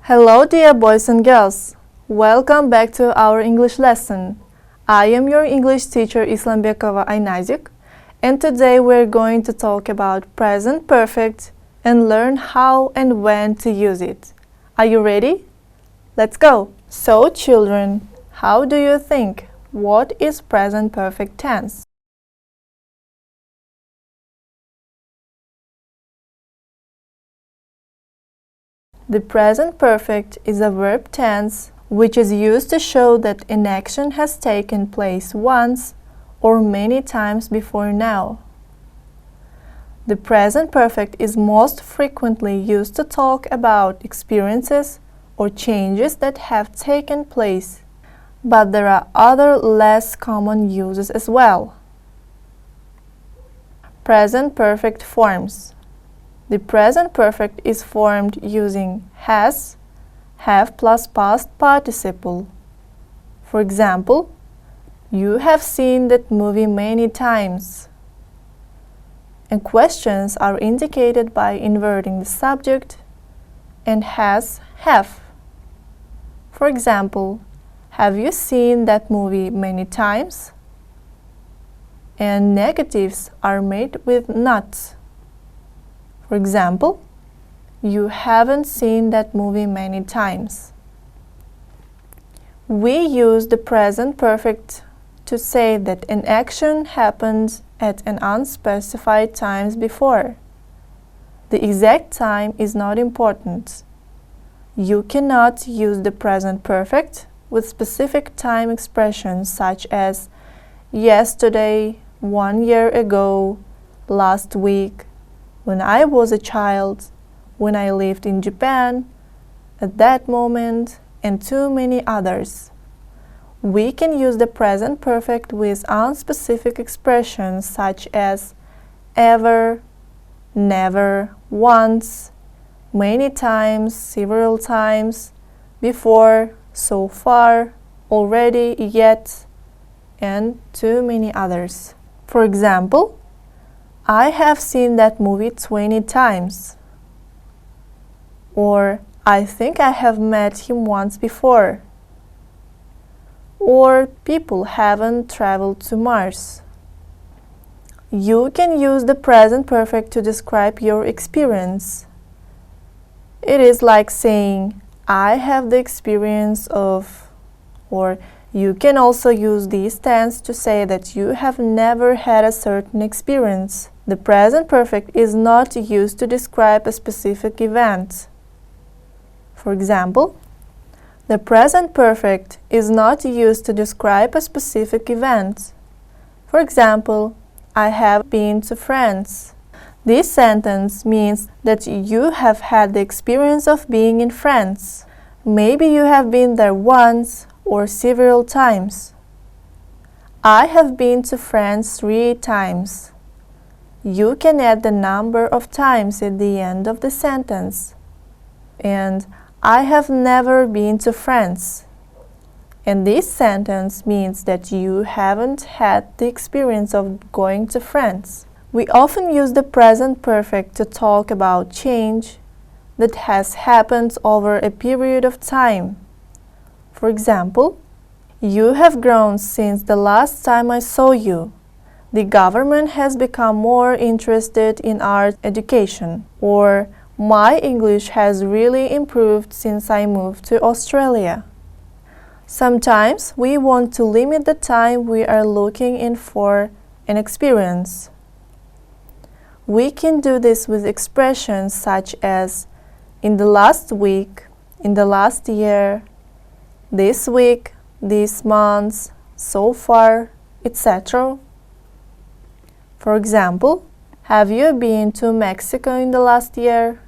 Hello dear boys and girls, welcome back to our English lesson. I am your English teacher Islanbekova Aynazik, and today we're going to talk about present perfect and learn how and when to use it. Are you ready? Let's go! So children, how do you think? What is present perfect tense? The present perfect is a verb tense which is used to show that an action has taken place once or many times before now. The present perfect is most frequently used to talk about experiences or changes that have taken place, but there are other less common uses as well. Present perfect forms. The present perfect is formed using has, have plus past participle. For example, you have seen that movie many times. And questions are indicated by inverting the subject and has, have. For example, have you seen that movie many times? And negatives are made with not. For example, you haven't seen that movie many times. We use the present perfect to say that an action happened at an unspecified time before. The exact time is not important. You cannot use the present perfect with specific time expressions such as yesterday, 1 year ago, last week, when I was a child, when I lived in Japan, at that moment, and too many others. We can use the present perfect with unspecific expressions such as ever, never, once, many times, several times, before, so far, already, yet, and too many others. For example, I have seen that movie 20 times. Or, I think I have met him once before. Or, people haven't traveled to Mars. You can use the present perfect to describe your experience. It is like saying, I have the experience of, or you can also use this tense to say that you have never had a certain experience. The present perfect is not used to describe a specific event. For example, the present perfect is not used to describe a specific event. For example, I have been to France. This sentence means that you have had the experience of being in France. Maybe you have been there once or several times. I have been to France 3 times. You can add the number of times at the end of the sentence. And I have never been to France. And this sentence means that you haven't had the experience of going to France. We often use the present perfect to talk about change that has happened over a period of time. For example, you have grown since the last time I saw you. The government has become more interested in art education. Or, my English has really improved since I moved to Australia. Sometimes we want to limit the time we are looking in for an experience. We can do this with expressions such as in the last week, in the last year, this week, this month, so far, etc. For example, have you been to Mexico in the last year?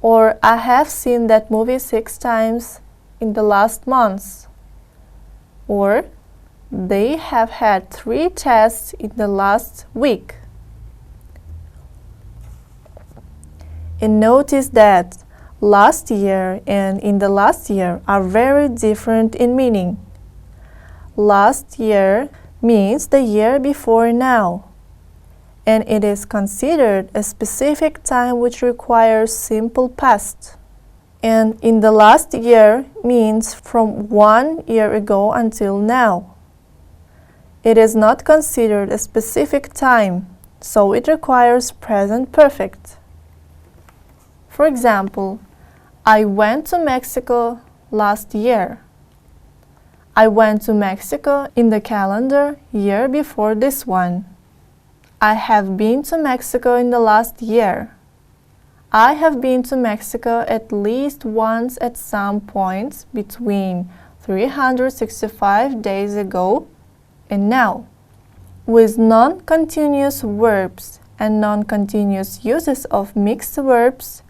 Or I have seen that movie 6 times in the last month. Or they have had 3 tests in the last week. And notice that last year and in the last year are very different in meaning. Last year means the year before now, and it is considered a specific time which requires simple past. And in the last year means from 1 year ago until now. It is not considered a specific time, so it requires present perfect. For example, I went to Mexico last year. I went to Mexico in the calendar year before this one. I have been to Mexico in the last year. I have been to Mexico at least once at some points between 365 days ago and now. With non-continuous verbs and non-continuous uses of mixed verbs,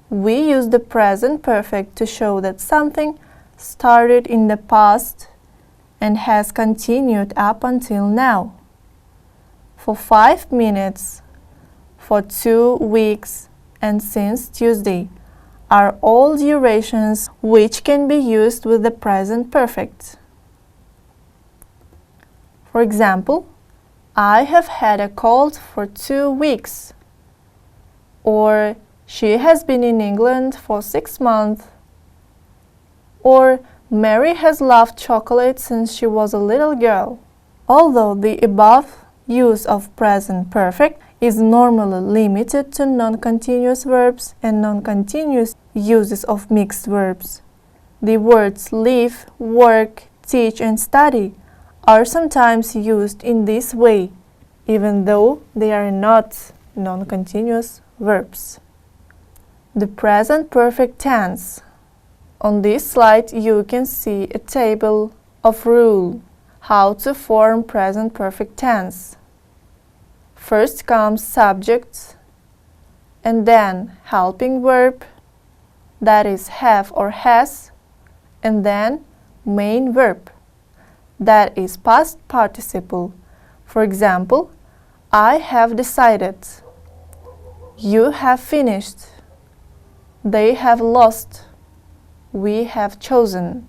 we use the present perfect to show that something started in the past and has continued up until now. For 5 minutes, for 2 weeks, and since Tuesday are all durations which can be used with the present perfect. For example, I have had a cold for 2 weeks. Or she has been in England for 6 months. Or Mary has loved chocolate since she was a little girl. Although the above use of present perfect is normally limited to non-continuous verbs and non-continuous uses of mixed verbs, the words live, work, teach, and study are sometimes used in this way, even though they are not non-continuous verbs. The present perfect tense. On this slide you can see a table of rules how to form present perfect tense. First comes subject, and then helping verb, that is have or has, and then main verb, that is past participle. For example, I have decided, you have finished, they have lost, we have chosen,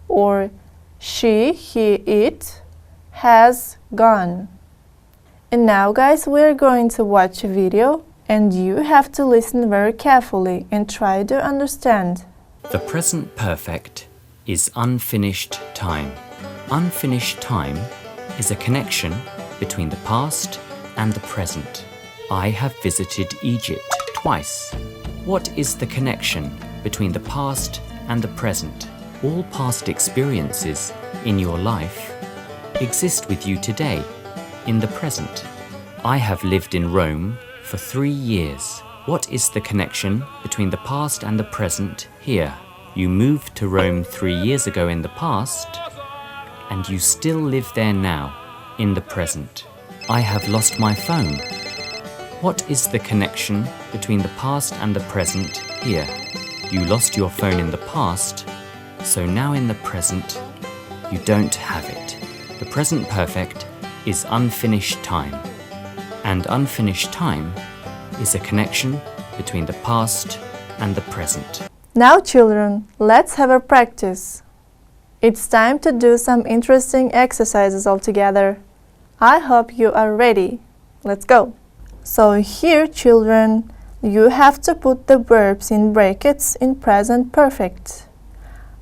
or she, he, it has gone. And now guys, we're going to watch a video and you have to listen very carefully and try to understand. The present perfect is unfinished time. Unfinished time is a connection between the past and the present. I have visited Egypt twice. What is the connection between the past and the present? All past experiences in your life exist with you today, in the present. I have lived in Rome for 3 years. What is the connection between the past and the present here? You moved to Rome 3 years ago in the past, and you still live there now, in the present. I have lost my phone. What is the connection between the past and the present here? You lost your phone in the past, so now in the present, you don't have it. The present perfect is unfinished time, and unfinished time is a connection between the past and the present. Now children, let's have a practice. It's time to do some interesting exercises all together. I hope you are ready. Let's go. So here children, you have to put the verbs in brackets in present perfect.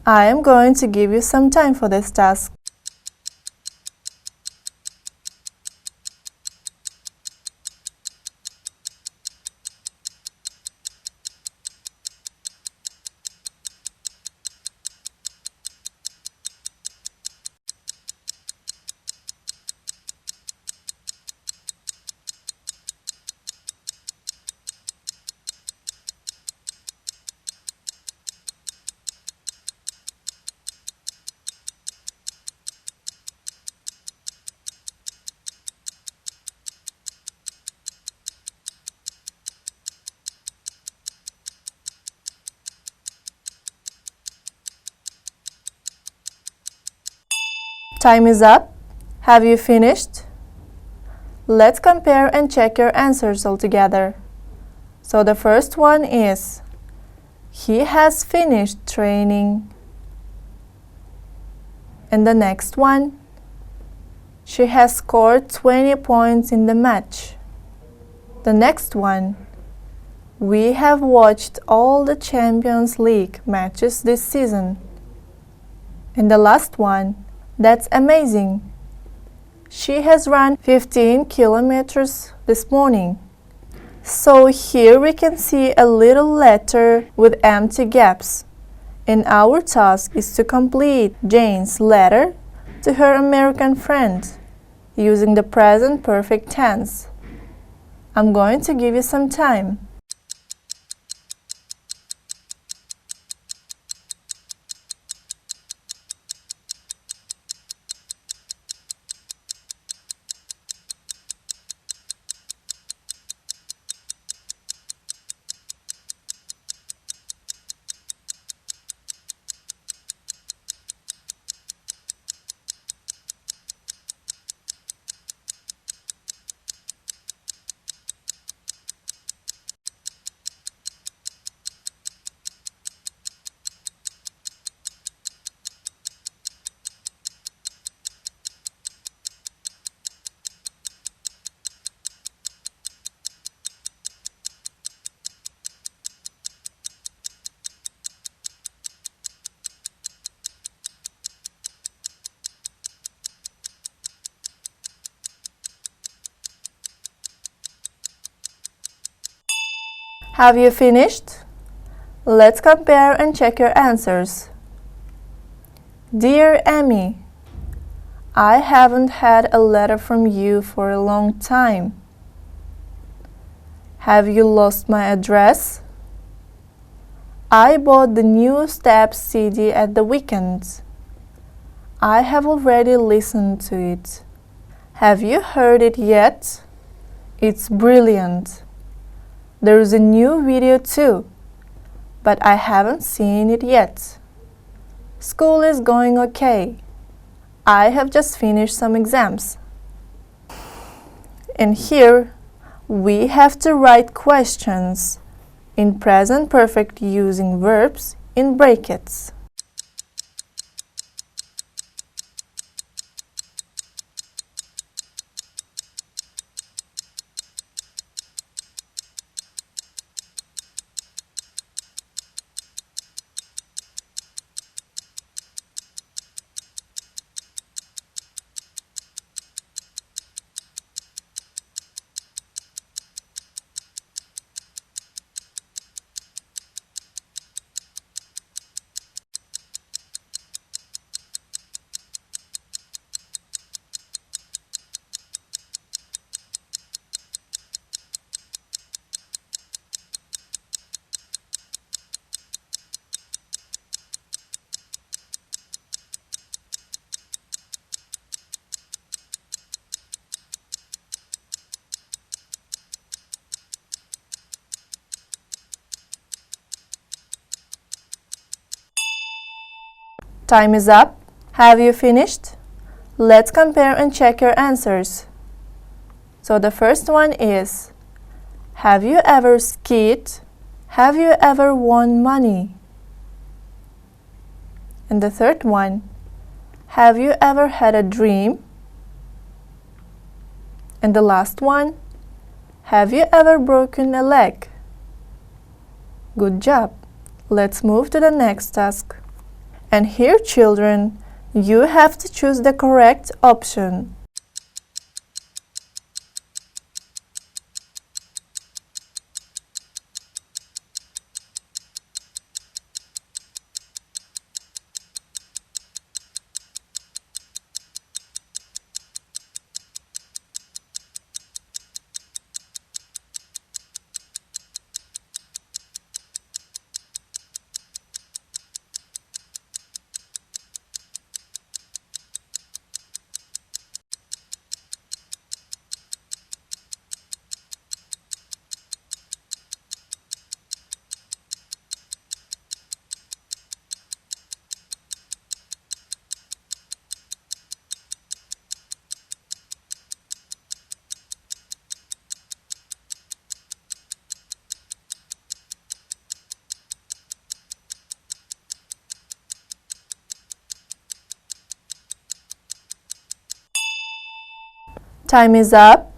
I am going to give you some time for this task. Time is up. Have you finished? Let's compare and check your answers all together. So the first one is, he has finished training. And the next one, she has scored 20 points in the match. The next one, We have watched all the Champions League matches this season. And the last one, that's amazing. She has run 15 kilometers this morning. So here we can see a little letter with empty gaps. And our task is to complete Jane's letter to her American friend using the present perfect tense. I'm going to give you some time. Have you finished? Let's compare and check your answers. Dear Amy, I haven't had a letter from you for a long time. Have you lost my address? I bought the new Steps CD at the weekend. I have already listened to it. Have you heard it yet? It's brilliant. There is a new video too, but I haven't seen it yet. School is going okay. I have just finished some exams. And here we have to write questions in present perfect using verbs in brackets. Time is up. Have you finished? Let's compare and check your answers. So the first one is, have you ever skied? Have you ever won money? And the third one, have you ever had a dream? And the last one, have you ever broken a leg? Good job. Let's move to the next task. And here, children, you have to choose the correct option. Time is up.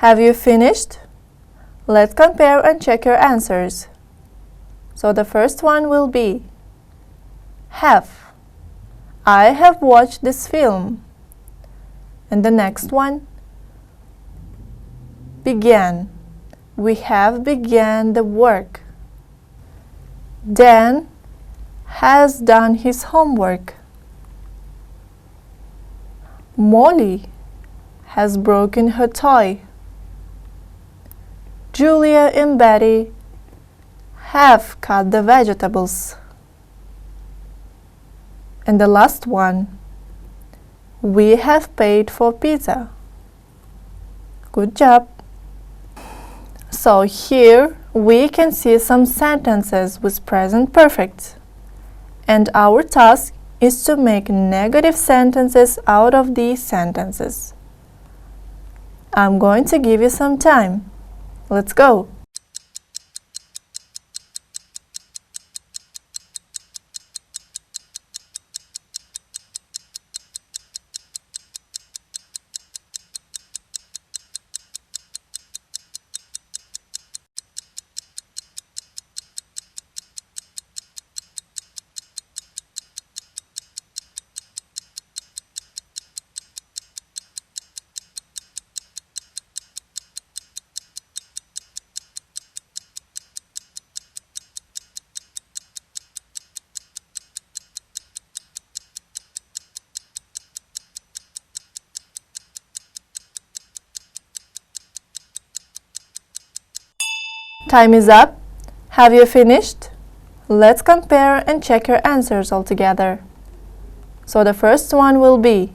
Have you finished? Let's compare and check your answers. So the first one will be have. I have watched this film. And the next one, began. We have began the work. Dan has done his homework. Molly has broken her toy. Julia and Betty have cut the vegetables. And the last one, we have paid for pizza. Good job. So here we can see some sentences with present perfect. And our task is to make negative sentences out of these sentences. I'm going to give you some time. Let's go. Time is up. Have you finished? Let's compare and check your answers all together. So the first one will be,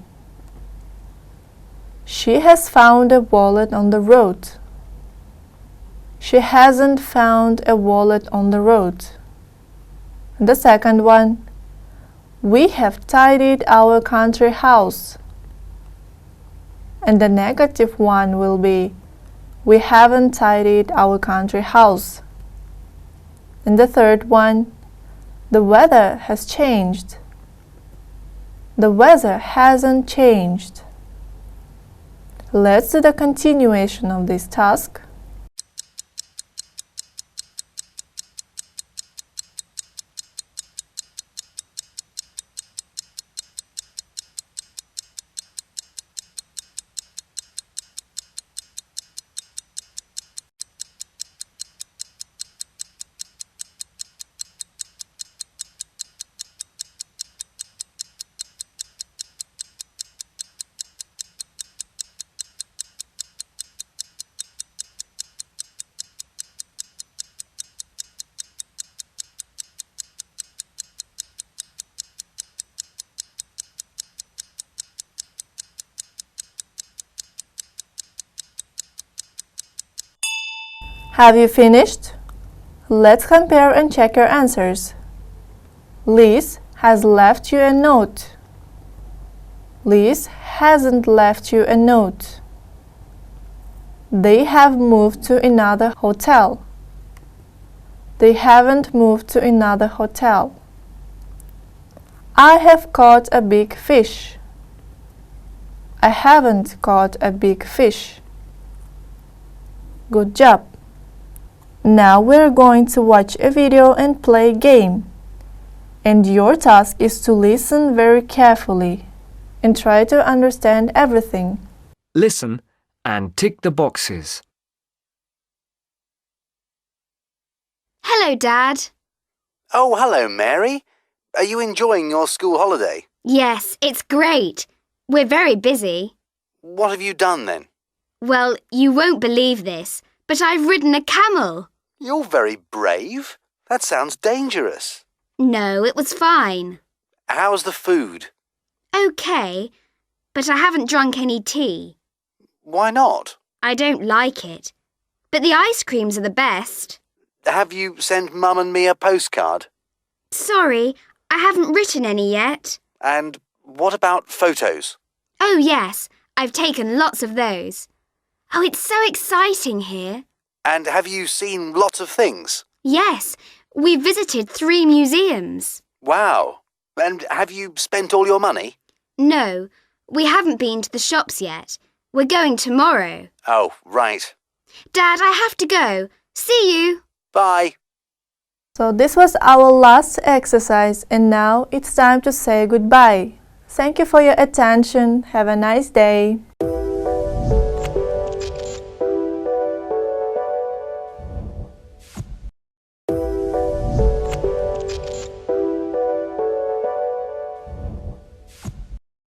she has found a wallet on the road. She hasn't found a wallet on the road. And the second one, we have tidied our country house. And the negative one will be, we haven't tidied our country house. And the third one, the weather has changed. The weather hasn't changed. Let's do the continuation of this task. Have you finished? Let's compare and check your answers. Liz has left you a note. Liz hasn't left you a note. They have moved to another hotel. They haven't moved to another hotel. I have caught a big fish. I haven't caught a big fish. Good job. Now we're going to watch a video and play a game. And your task is to listen very carefully and try to understand everything. Listen and tick the boxes. Hello, Dad. Oh, hello, Mary. Are you enjoying your school holiday? Yes, it's great. We're very busy. What have you done then? Well, you won't believe this, but I've ridden a camel. You're very brave. That sounds dangerous. No, it was fine. How's the food? Okay, but I haven't drunk any tea. Why not? I don't like it. But the ice creams are the best. Have you sent Mum and me a postcard? Sorry, I haven't written any yet. And what about photos? Oh, yes, I've taken lots of those. Oh, it's so exciting here. And have you seen lots of things? Yes, we visited 3 museums. Wow. And have you spent all your money? No, we haven't been to the shops yet. We're going tomorrow. Oh, right. Dad, I have to go. See you. Bye. So this was our last exercise, and now it's time to say goodbye. Thank you for your attention. Have a nice day.